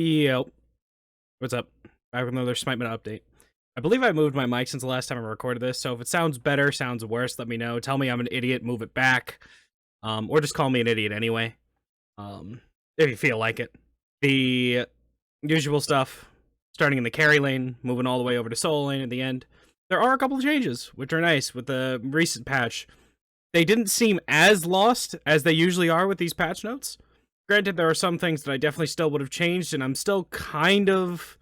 Yo, what's up? Back with another Smite Minute update. I believe I moved my mic since the last time I recorded this, so if it sounds better, sounds worse, let me know. Tell me I'm an idiot, move it back. Or just call me an idiot anyway. If you feel like it. The usual stuff, starting in the carry lane, moving all the way over to solo lane at the end. There are a couple of changes, which are nice with the recent patch. They didn't seem as lost as they usually are with these patch notes. Granted, there are some things that I definitely still would have changed, and I'm still kind of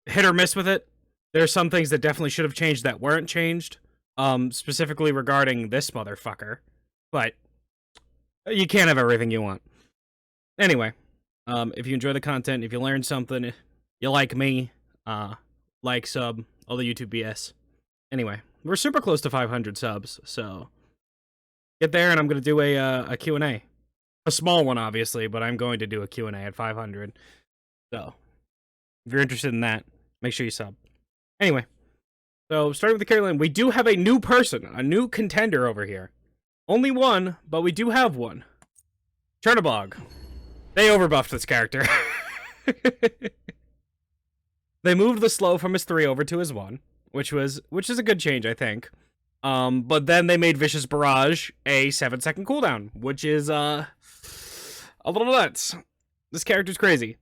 hit or miss with it. There are some things that definitely should have changed that weren't changed, specifically regarding this motherfucker. But you can't have everything you want. Anyway, if you enjoy the content, if you learn something, you like me, like, sub, all the YouTube BS. Anyway, we're super close to 500 subs, so get there, and I'm going to do a Q&A. A small one, obviously, but I'm going to do a Q&A at 500. So, if you're interested in that, make sure you sub. Anyway, so starting with the carry lane, we do have a new person, a new contender over here. Only one, but we do have one. Chernabog. They overbuffed this character. They moved the slow from his 3 over to his 1, which is a good change, I think. But then they made Vicious Barrage a 7-second cooldown, which is, a little nuts. This character's crazy.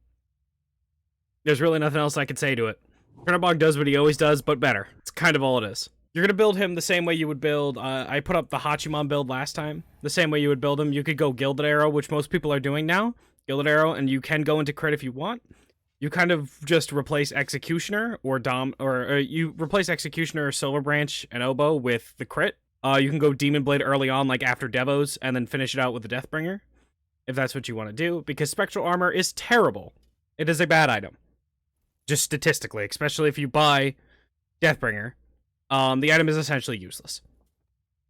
There's really nothing else I could say to it. Chernabog does what he always does, but better. It's kind of all it is. You're gonna build him the same way you would build, I put up the Hachiman build last time. The same way you would build him. You could go Gilded Arrow, which most people are doing now. Gilded Arrow, and you can go into crit if you want. You kind of just replace Executioner or you replace Executioner, Silver Branch, and Oboe with the crit. You can go Demon Blade early on, like after Devos, and then finish it out with the Deathbringer, if that's what you want to do, because Spectral Armor is terrible. It is a bad item. Just statistically, especially if you buy Deathbringer, the item is essentially useless.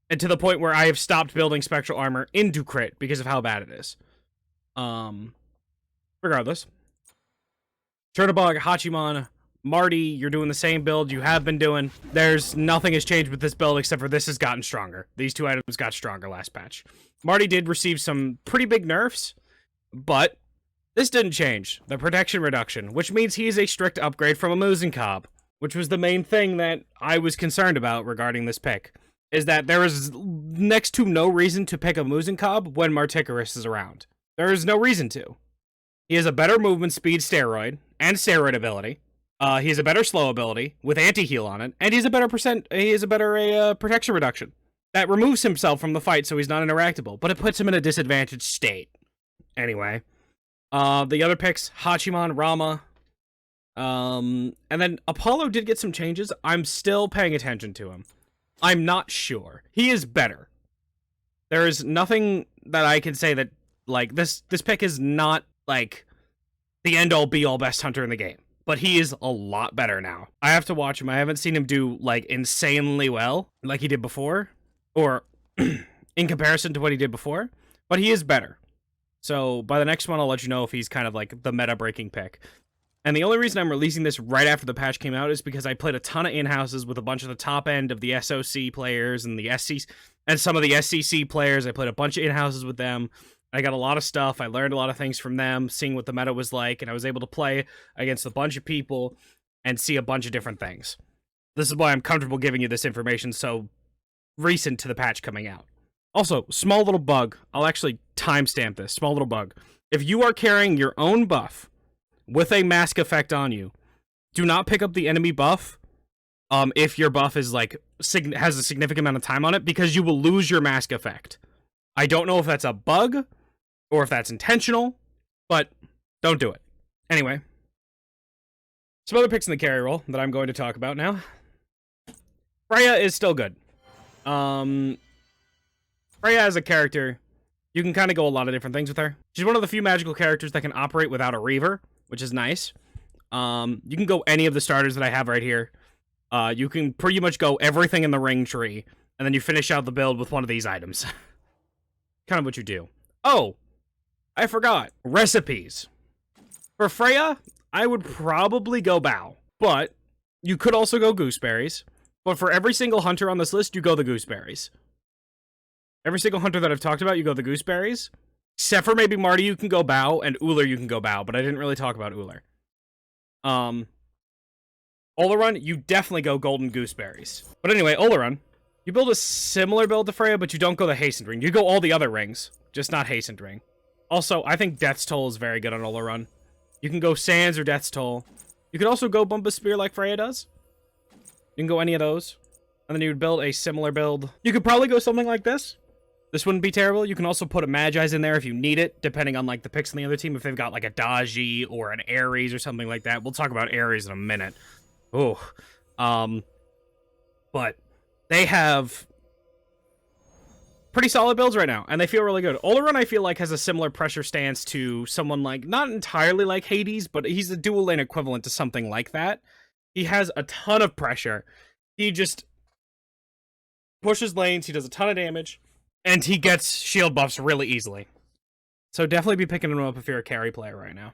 And to the point where I have stopped building Spectral Armor into crit because of how bad it is. Regardless. Chernabog, Hachiman, Marty, you're doing the same build you have been doing. Nothing has changed with this build except for this has gotten stronger. These two items got stronger last patch. Marty did receive some pretty big nerfs, but this didn't change. The protection reduction, which means he is a strict upgrade from a Muzen Cob, which was the main thing that I was concerned about regarding this pick, is that there is next to no reason to pick a Muzen Cob when Marticarus is around. There is no reason to. He has a better movement speed steroid and steroid ability. He has a better slow ability with anti-heal on it, and he has a better protection reduction. That removes himself from the fight so he's not interactable, but it puts him in a disadvantaged state. Anyway, the other picks, Hachiman, Rama, and then Apollo did get some changes. I'm still paying attention to him. I'm not sure. He is better. There is nothing that I can say that, like, this pick is not, like, the end-all, be-all best hunter in the game. But he is a lot better now. I have to watch him. I haven't seen him do, like, insanely well, like he did before. Or, in comparison to what he did before. But he is better. So, by the next one, I'll let you know if he's kind of, like, the meta-breaking pick. And the only reason I'm releasing this right after the patch came out is because I played a ton of in-houses with a bunch of the top end of the SOC players and the SC and some of the SCC players. I played a bunch of in-houses with them. I got a lot of stuff. I learned a lot of things from them, seeing what the meta was like, and I was able to play against a bunch of people and see a bunch of different things. This is why I'm comfortable giving you this information so recent to the patch coming out. Also, small little bug. I'll actually timestamp this. Small little bug. If you are carrying your own buff with a mask effect on you, do not pick up the enemy buff if your buff is like has a significant amount of time on it, because you will lose your mask effect. I don't know if that's a bug or if that's intentional, but don't do it. Anyway, some other picks in the carry role that I'm going to talk about now. Freya is still good. Freya as a character, you can kind of go a lot of different things with her. She's one of the few magical characters that can operate without a Reaver, which is nice. You can go any of the starters that I have right here. You can pretty much go everything in the ring tree, and then you finish out the build with one of these items. Kind of what you do. Oh, I forgot. Recipes. For Freya, I would probably go Bow, but you could also go Gooseberries. But for every single hunter on this list, you go the Gooseberries. Every single hunter that I've talked about, you go the Gooseberries. Except for maybe Marty, you can go Bow, and Uller, you can go Bow, but I didn't really talk about Uller. Oleron, you definitely go golden gooseberries. But anyway, Oleron, you build a similar build to Freya, but you don't go the hastened ring. You go all the other rings, just not hastened ring. Also, I think Death's Toll is very good on Oleron. You can go Sands or Death's Toll. You could also go Bumba Spear like Freya does. You can go any of those. And then you would build a similar build. You could probably go something like this. This wouldn't be terrible. You can also put a Magi's in there if you need it, depending on like the picks on the other team. If they've got like a Daji or an Ares or something like that. We'll talk about Ares in a minute. Oh. But they have pretty solid builds right now, and they feel really good. Oleron, I feel like, has a similar pressure stance to someone like, not entirely like Hades, but he's a dual lane equivalent to something like that. He has a ton of pressure. He just pushes lanes, he does a ton of damage, and he gets shield buffs really easily. So definitely be picking him up if you're a carry player right now.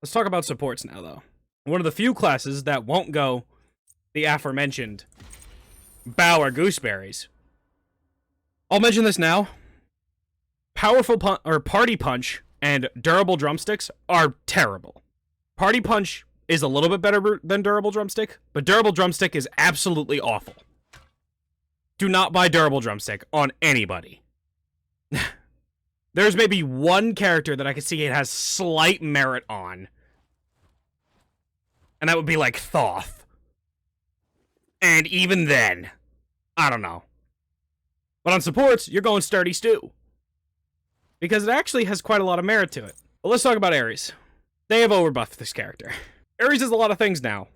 Let's talk about supports now, though. One of the few classes that won't go the aforementioned bow or gooseberries. I'll mention this now. Powerful Party Punch and Durable Drumsticks are terrible. Party Punch is a little bit better than Durable Drumstick, but Durable Drumstick is absolutely awful. Do not buy Durable Drumstick on anybody. There's maybe one character that I could see it has slight merit on. And that would be like Thoth. And even then, I don't know. But on supports, you're going Sturdy Stew. Because it actually has quite a lot of merit to it. But let's talk about Ares. They have overbuffed this character. Ares does a lot of things now.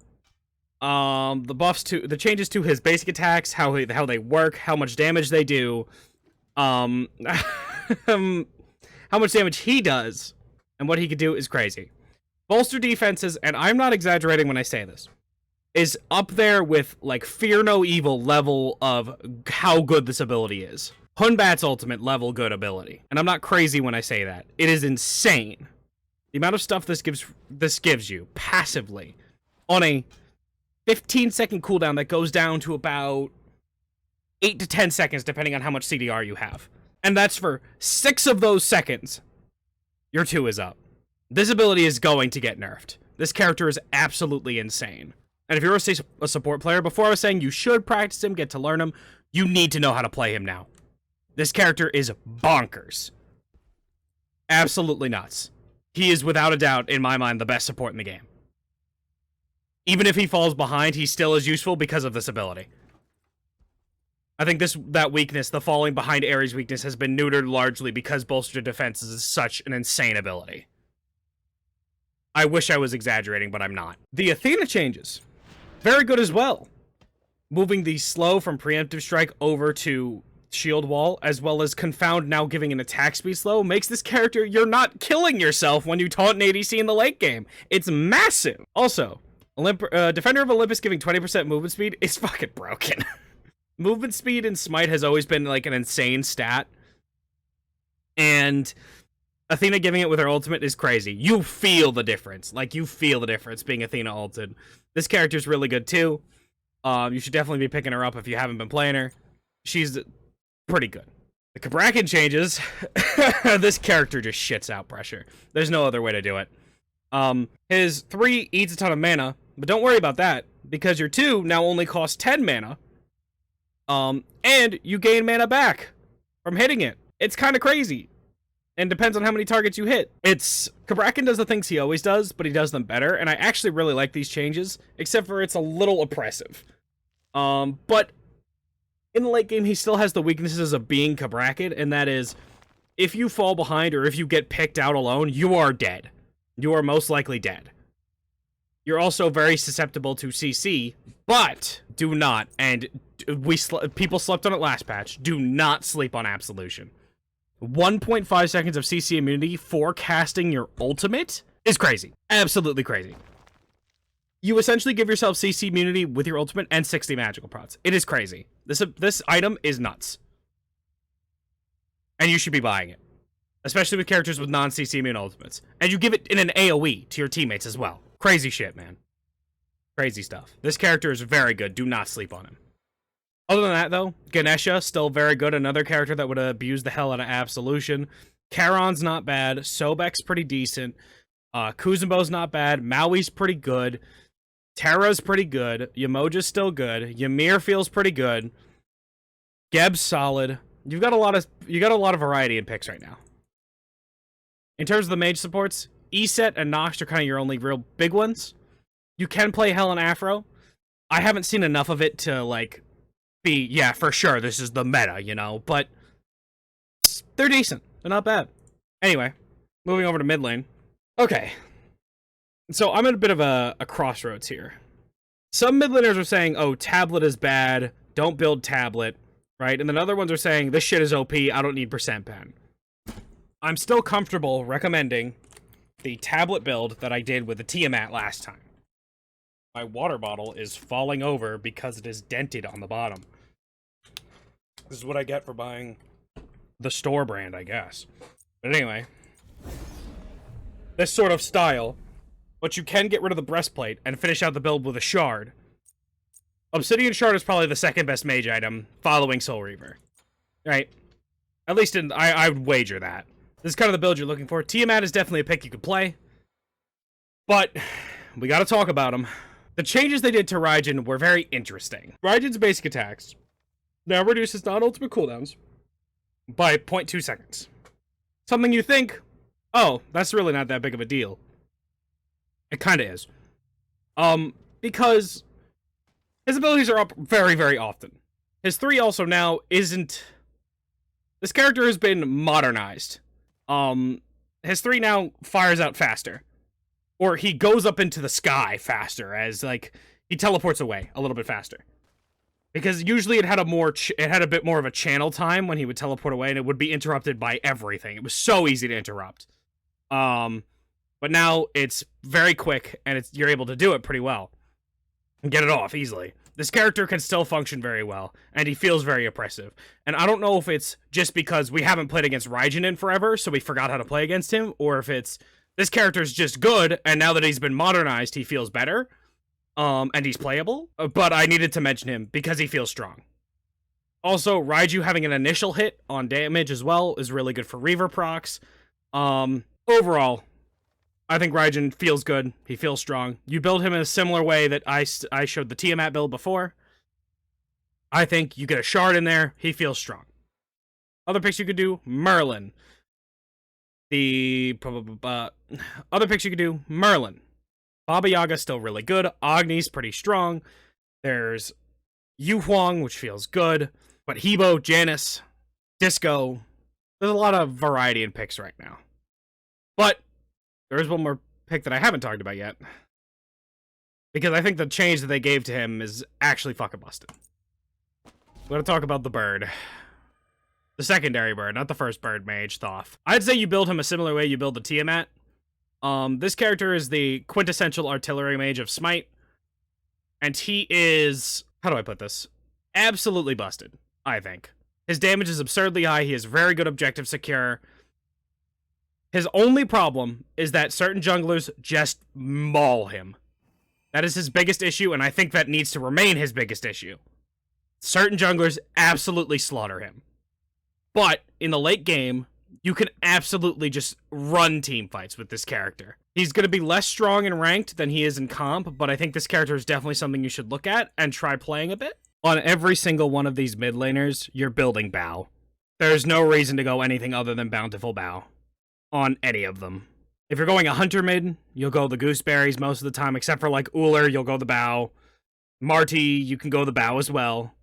The changes to his basic attacks, how they work, how much damage they do, how much damage he does, and what he could do is crazy. Bolster defenses, and I'm not exaggerating when I say this, is up there with, like, Fear No Evil level of how good this ability is. Hunbat's ultimate level good ability. And I'm not crazy when I say that. It is insane. The amount of stuff this gives you, passively, on a 15-second cooldown that goes down to about 8 to 10 seconds, depending on how much CDR you have. And that's for 6 of those seconds. Your 2 is up. This ability is going to get nerfed. This character is absolutely insane. And if you're a support player, before I was saying you should practice him, get to learn him, you need to know how to play him now. This character is bonkers. Absolutely nuts. He is, without a doubt, in my mind, the best support in the game. Even if he falls behind, he still is useful because of this ability. I think that weakness, the falling behind Ares weakness, has been neutered largely because bolstered defense is such an insane ability. I wish I was exaggerating, but I'm not. The Athena changes. Very good as well. Moving the slow from preemptive strike over to shield wall, as well as confound now giving an attack speed slow, makes this character, you're not killing yourself when you taunt an ADC in the late game. It's massive. Also, Defender of Olympus giving 20% movement speed is fucking broken. Movement speed in Smite has always been like an insane stat. And Athena giving it with her ultimate is crazy. You feel the difference. Like, you feel the difference being Athena ulted. This character's really good too. You should definitely be picking her up if you haven't been playing her. She's pretty good. The Cabrakan changes. This character just shits out pressure. There's no other way to do it. His 3 eats a ton of mana, but don't worry about that, because your 2 now only costs 10 mana. And you gain mana back from hitting it. It's kind of crazy. And depends on how many targets you hit. Cabrakan does the things he always does, but he does them better, and I actually really like these changes, except for it's a little oppressive. But in the late game, he still has the weaknesses of being Cabrakan, and that is, if you fall behind or if you get picked out alone, you are dead. You are most likely dead. You're also very susceptible to CC, but do not, and people slept on it last patch, do not sleep on Absolution. 1.5 seconds of CC immunity for casting your ultimate is crazy. Absolutely crazy. You essentially give yourself CC immunity with your ultimate and 60 magical procs. It is crazy. This item is nuts. And you should be buying it. Especially with characters with non-CC immune ultimates. And you give it in an AoE to your teammates as well. Crazy shit, man. Crazy stuff. This character is very good. Do not sleep on him. Other than that, though, Ganesha, still very good. Another character that would abuse the hell out of Absolution. Charon's not bad. Sobek's pretty decent. Kuzenbo's not bad. Maui's pretty good. Terra's pretty good. Yamoja's still good. Ymir feels pretty good. Geb's solid. You got a lot of variety in picks right now. In terms of the mage supports, Eset and Nox are kind of your only real big ones. You can play Hell and Afro. I haven't seen enough of it to, like, be, yeah, for sure, this is the meta, you know, but they're decent. They're not bad. Anyway, moving over to mid lane. Okay. So I'm at a bit of a crossroads here. Some mid laners are saying, oh, tablet is bad, don't build tablet, right? And then other ones are saying, this shit is OP, I don't need percent pen. I'm still comfortable recommending the tablet build that I did with the Tiamat last time. My water bottle is falling over because it is dented on the bottom. This is what I get for buying the store brand, I guess. But anyway, this sort of style, but you can get rid of the breastplate and finish out the build with a shard. Obsidian Shard is probably the second best mage item, following Soul Reaver. Right? At least I would wager that. This is kind of the build you're looking for. Tiamat is definitely a pick you could play. But we gotta talk about him. The changes they did to Raijin were very interesting. Raijin's basic attacks now reduces non-ultimate cooldowns by 0.2 seconds. Something you think, oh, that's really not that big of a deal. It kind of is. Because his abilities are up very, very often. His 3 also now isn't... This character has been modernized. His 3 now fires out faster. Or he goes up into the sky faster, as, like, he teleports away a little bit faster. Because usually it had a bit more of a channel time when he would teleport away, and it would be interrupted by everything. It was so easy to interrupt. But now it's very quick, and you're able to do it pretty well. And get it off easily. This character can still function very well, and he feels very oppressive. And I don't know if it's just because we haven't played against Raijin in forever, so we forgot how to play against him, or if it's... This character's just good, and now that he's been modernized, he feels better. And he's playable. But I needed to mention him because he feels strong. Also, Raiju having an initial hit on damage as well is really good for Reaver procs. Overall, I think Raijin feels good. He feels strong. You build him in a similar way that I showed the Tiamat build before. I think you get a shard in there. He feels strong. Other picks you could do, Merlin. Other picks you could do, Merlin. Baba Yaga's still really good. Agni's pretty strong. There's Yu Huang, which feels good. But Hebo, Janice, Disco. There's a lot of variety in picks right now. But there is one more pick that I haven't talked about yet. Because I think the change that they gave to him is actually fucking busted. We're going to talk about the bird. The secondary bird, not the first bird mage, Thoth. I'd say you build him a similar way you build the Tiamat. This character is the quintessential artillery mage of Smite. And he is... How do I put this? Absolutely busted, I think. His damage is absurdly high. He has very good objective secure. His only problem is that certain junglers just maul him. That is his biggest issue, and I think that needs to remain his biggest issue. Certain junglers absolutely slaughter him. But in the late game, you can absolutely just run team fights with this character. He's going to be less strong in ranked than he is in comp, but I think this character is definitely something you should look at and try playing a bit. On every single one of these mid laners, you're building Bow. There's no reason to go anything other than Bountiful Bow on any of them. If you're going a Hunter mid, you'll go the Gooseberries most of the time, except for like Uller, you'll go the Bow. Marty, you can go the Bow as well.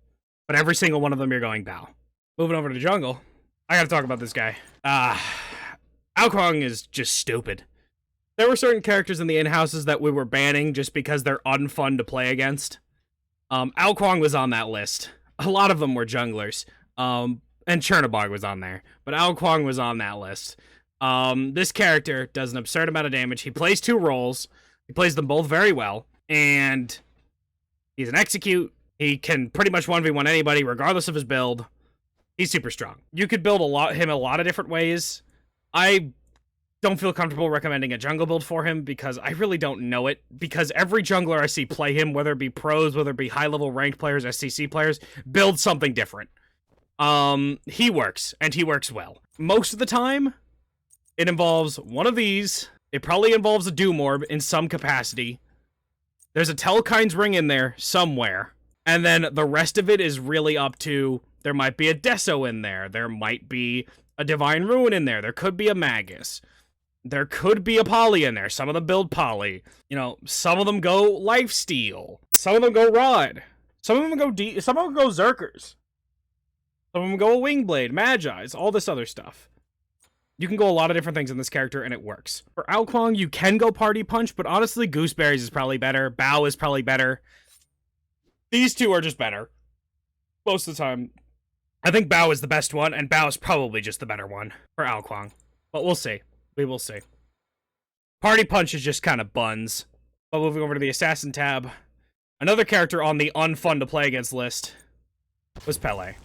But every single one of them, you're going Bow. Moving over to jungle, I gotta talk about this guy. Aokong is just stupid. There were certain characters in the in-houses that we were banning just because they're unfun to play against. Aokong was on that list. A lot of them were junglers. And Chernobog was on there. But Aokong was on that list. This character does an absurd amount of damage. He plays 2 roles. He plays them both very well. And he's an execute. He can pretty much 1v1 anybody regardless of his build. He's super strong. You could build him a lot of different ways. I don't feel comfortable recommending a jungle build for him because I really don't know it. Because every jungler I see play him, whether it be pros, whether it be high-level ranked players, SCC players, build something different. He works, and he works well. Most of the time, it involves one of these. It probably involves a Doom Orb in some capacity. There's a Telkine's Ring in there somewhere. And then the rest of it is really up to, there might be a Deso in there. There might be a Divine Ruin in there. There could be a Magus. There could be a Poly in there. Some of them build Poly. You know, some of them go Lifesteal. Some of them go Rod. Some of them go some of them go Zerkers. Some of them go Wingblade, Magi's, all this other stuff. You can go a lot of different things in this character, and it works. For Ao Kuang, you can go Party Punch, but honestly, Gooseberries is probably better. Bao is probably better. These two are just better. Most of the time. I think Bao is the best one, and Bao is probably just the better one for Ao Kuang. But we'll see. We will see. Party Punch is just kind of buns. But moving over to the Assassin tab, another character on the unfun to play against list was Pele.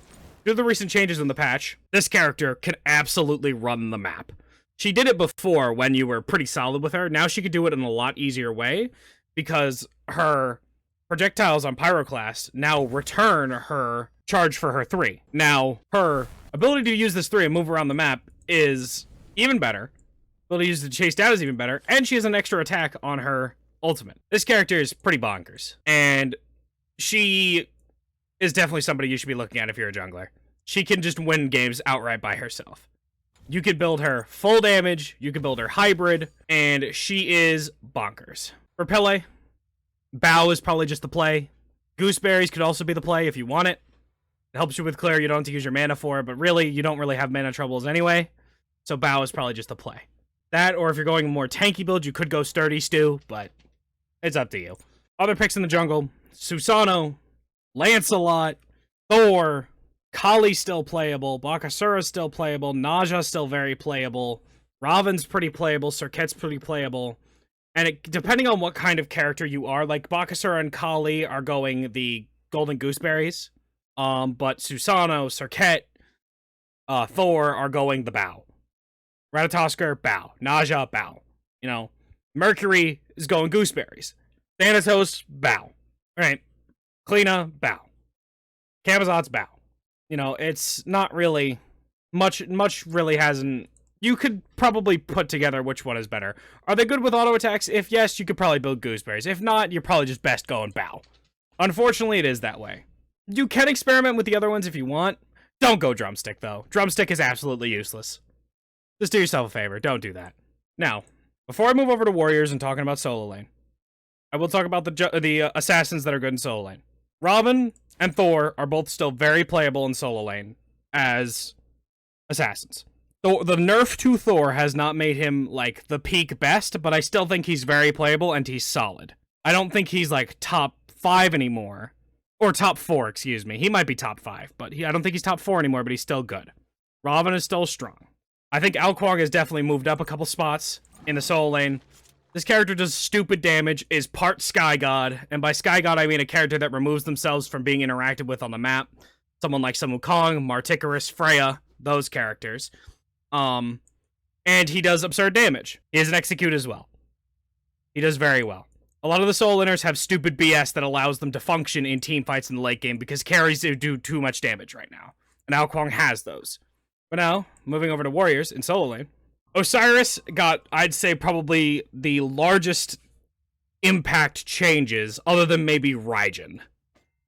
Due to the recent changes in the patch, this character can absolutely run the map. She did it before when you were pretty solid with her. Now she could do it in a lot easier way because her projectiles on Pyroclast now return her charge for her 3. Now, her ability to use this 3 and move around the map is even better. Ability to use it to chase down is even better. And she has an extra attack on her ultimate. This character is pretty bonkers. And she is definitely somebody you should be looking at if you're a jungler. She can just win games outright by herself. You could build her full damage, you could build her hybrid, and she is bonkers. For Pele, Bao is probably just the play. Gooseberries could also be the play if you want it. It helps you with clear, you don't have to use your mana for it, but really, you don't really have mana troubles anyway. So Bao is probably just the play. That, or if you're going a more tanky build, you could go Sturdy Stew, but it's up to you. Other picks in the jungle, Susano, Lancelot, Thor, Kali's still playable, Bakasura's still playable, Naja's still very playable, Raven's pretty playable, Serket's pretty playable, and it, depending on what kind of character you are, like Bakasura and Kali are going the Golden Gooseberries, but Susano, Serket, Thor are going the Bao. Ratatoskr, Bao. Naja, Bao. You know, Mercury is going Gooseberries. Thanatos, Bao. Right? Kleena, Bao. Camazot's Bao. You know, it's not really much really hasn't. You could probably put together which one is better. Are they good with auto attacks? If yes, you could probably build Gooseberries. If not, you're probably just best going Bao. Unfortunately, it is that way. You can experiment with the other ones if you want. Don't go Drumstick, though. Drumstick is absolutely useless. Just do yourself a favor. Don't do that. Now, before I move over to Warriors and talking about solo lane, I will talk about the assassins that are good in solo lane. Robin and Thor are both still very playable in solo lane as assassins. The nerf to Thor has not made him, like, the peak best, but I still think he's very playable and he's solid. I don't think he's, like, top 5 anymore. Or top 4, excuse me. He might be top 5, but I don't think he's top 4 anymore, but he's still good. Robin is still strong. I think Ao Kuang has definitely moved up a couple spots in the solo lane. This character does stupid damage, is part Sky God, and by Sky God I mean a character that removes themselves from being interacted with on the map. Someone like Sun Wukong, Marticarus, Freya, those characters. And he does absurd damage. He has an execute as well. He does very well. A lot of the solo laners have stupid BS that allows them to function in team fights in the late game because carries do too much damage right now. And Ao Kuang has those. But now, moving over to Warriors in solo lane, Osiris got, I'd say, probably the largest impact changes, other than maybe Raijin.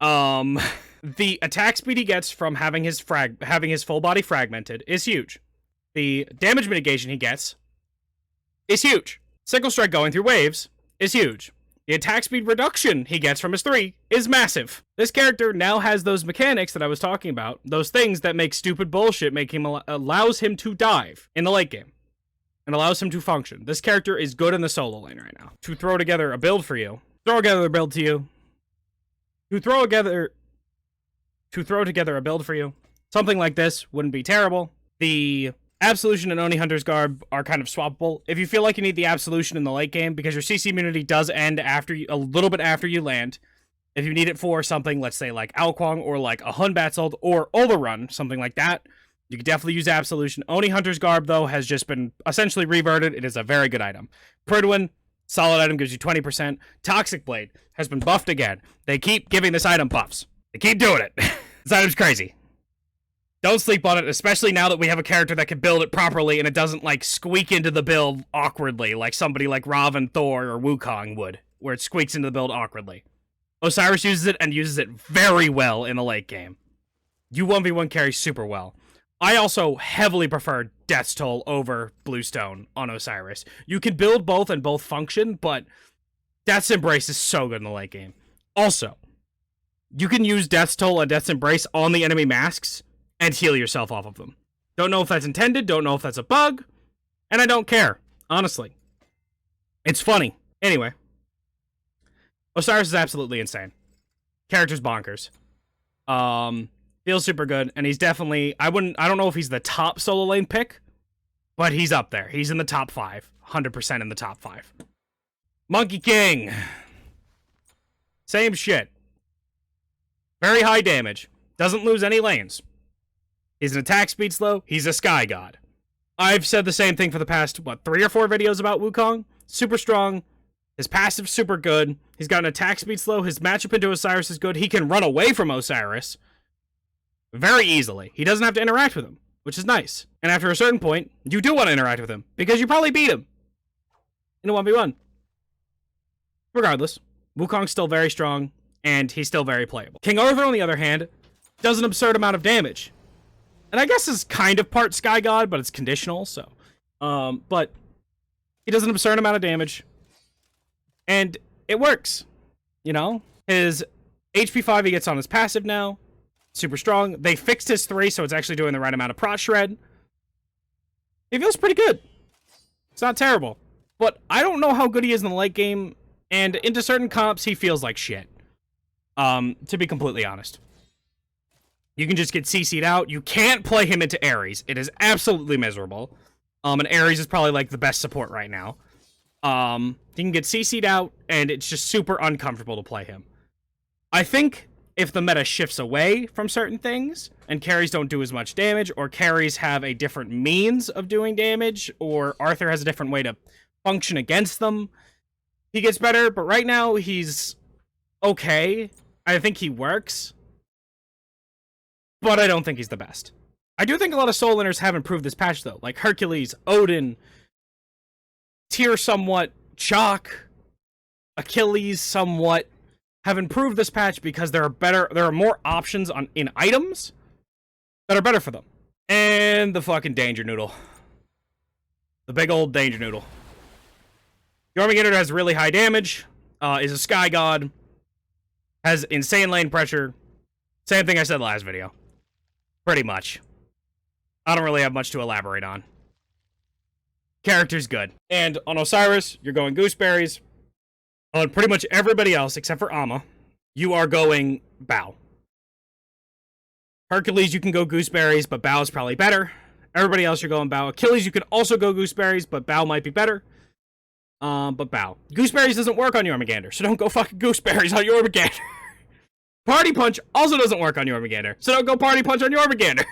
The attack speed he gets from having his full body fragmented is huge. The damage mitigation he gets is huge. Sickle Strike going through waves is huge. The attack speed reduction he gets from his 3 is massive. This character now has those mechanics that I was talking about, those things that make stupid bullshit allows him to dive in the late game, and allows him to function. This character is good in the solo lane right now. To throw together a build for you, to throw together a build for you, something like this wouldn't be terrible. The Absolution and Oni Hunter's Garb are kind of swappable. If you feel like you need the Absolution in the late game, because your CC immunity does end after a little bit after you land, if you need it for something, let's say like Ao Kuang or like a Hun Batsold or Overrun, something like that, you can definitely use Absolution. Oni Hunter's Garb, though, has just been essentially reverted. It is a very good item. Pridwin, solid item, gives you 20%. Toxic Blade has been buffed again. They keep giving this item buffs. They keep doing it. This item's crazy. Don't sleep on it, especially now that we have a character that can build it properly and it doesn't, like, squeak into the build awkwardly like somebody like Raven, Thor, or Wukong would, where it squeaks into the build awkwardly. Osiris uses it and uses it very well in the late game. You 1v1 carry super well. I also heavily prefer Death's Toll over Bluestone on Osiris. You can build both and both function, but Death's Embrace is so good in the late game. Also, you can use Death's Toll and Death's Embrace on the enemy masks and heal yourself off of them. Don't know if that's intended, don't know if that's a bug, and I don't care, honestly. It's funny. Anyway, Osiris is absolutely insane. Character's bonkers. Feels super good, and he's definitely, I don't know if he's the top solo lane pick, but he's up there. He's in the top 5. 100% in the top 5. Monkey King. Same shit. Very high damage. Doesn't lose any lanes. He's an attack speed slow. He's a sky god. I've said the same thing for the past, 3 or 4 videos about Wukong. Super strong. His passive's super good. He's got an attack speed slow. His matchup into Osiris is good. He can run away from Osiris very easily. He doesn't have to interact with him, which is nice. And after a certain point, you do want to interact with him, because you probably beat him in a 1v1. Regardless, Wukong's still very strong, and he's still very playable. King Arthur, on the other hand, does an absurd amount of damage. And I guess is kind of part Sky God, but it's conditional, so. But he does an absurd amount of damage. And it works. You know? His HP 5 he gets on his passive now. Super strong. They fixed his 3, so it's actually doing the right amount of prot shred. He feels pretty good. It's not terrible. But I don't know how good he is in the late game, and into certain comps, he feels like shit. To be completely honest. You can just get CC'd out. You can't play him into Ares. It is absolutely miserable. And Ares is probably, like, the best support right now. You can get CC'd out, and it's just super uncomfortable to play him. I think if the meta shifts away from certain things, and carries don't do as much damage, or carries have a different means of doing damage, or Arthur has a different way to function against them, he gets better. But right now, he's okay. I think he works. But I don't think he's the best. I do think a lot of soul laners have improved this patch, though. Like Hercules, Odin, Tyr somewhat, Chalk, Achilles somewhat, have improved this patch because there are more options in items that are better for them. And the fucking Danger Noodle. The big old Danger Noodle. Jormungandr has really high damage, is a Sky God, has insane lane pressure. Same thing I said last video. Pretty much. I don't really have much to elaborate on. Character's good. And on Osiris, you're going Gooseberries. On pretty much everybody else, except for Amma, you are going Bow. Hercules, you can go Gooseberries, but Bow's probably better. Everybody else, you're going Bow. Achilles, you can also go Gooseberries, but Bow might be better. But Bow. Gooseberries doesn't work on Jormungandr, so don't go fucking Gooseberries on Jormungandr. Party Punch also doesn't work on Jormungandr, so don't go Party Punch on Jormungandr.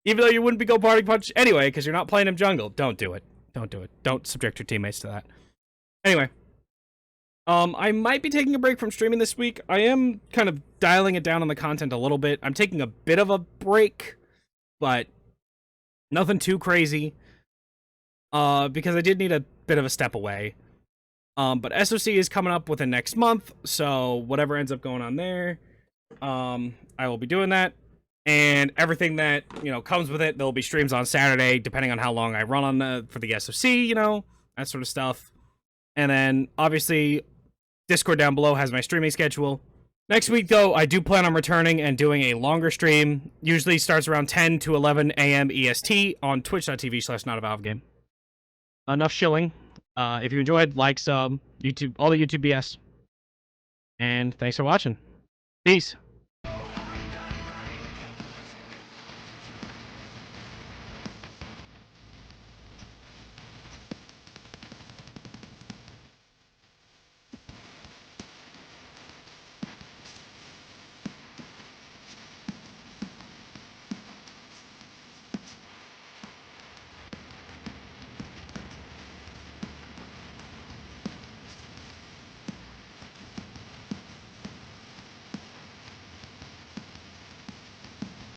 Even though you wouldn't be go Party Punch anyway, because you're not playing him jungle. Don't do it. Don't do it. Don't subject your teammates to that. Anyway. I might be taking a break from streaming this week. I am kind of dialing it down on the content a little bit. I'm taking a bit of a break, but nothing too crazy. Because I did need a bit of a step away. But SOC is coming up within next month, so whatever ends up going on there, I will be doing that. And everything that, comes with it, there'll be streams on Saturday, depending on how long I run on for the SOC, that sort of stuff. And then, obviously, Discord down below has my streaming schedule. Next week, though, I do plan on returning and doing a longer stream. Usually starts around 10 to 11 a.m. EST on twitch.tv/NotAValveGAme. Enough shilling. If you enjoyed, like, sub, YouTube, all the YouTube BS. And thanks for watching. Peace.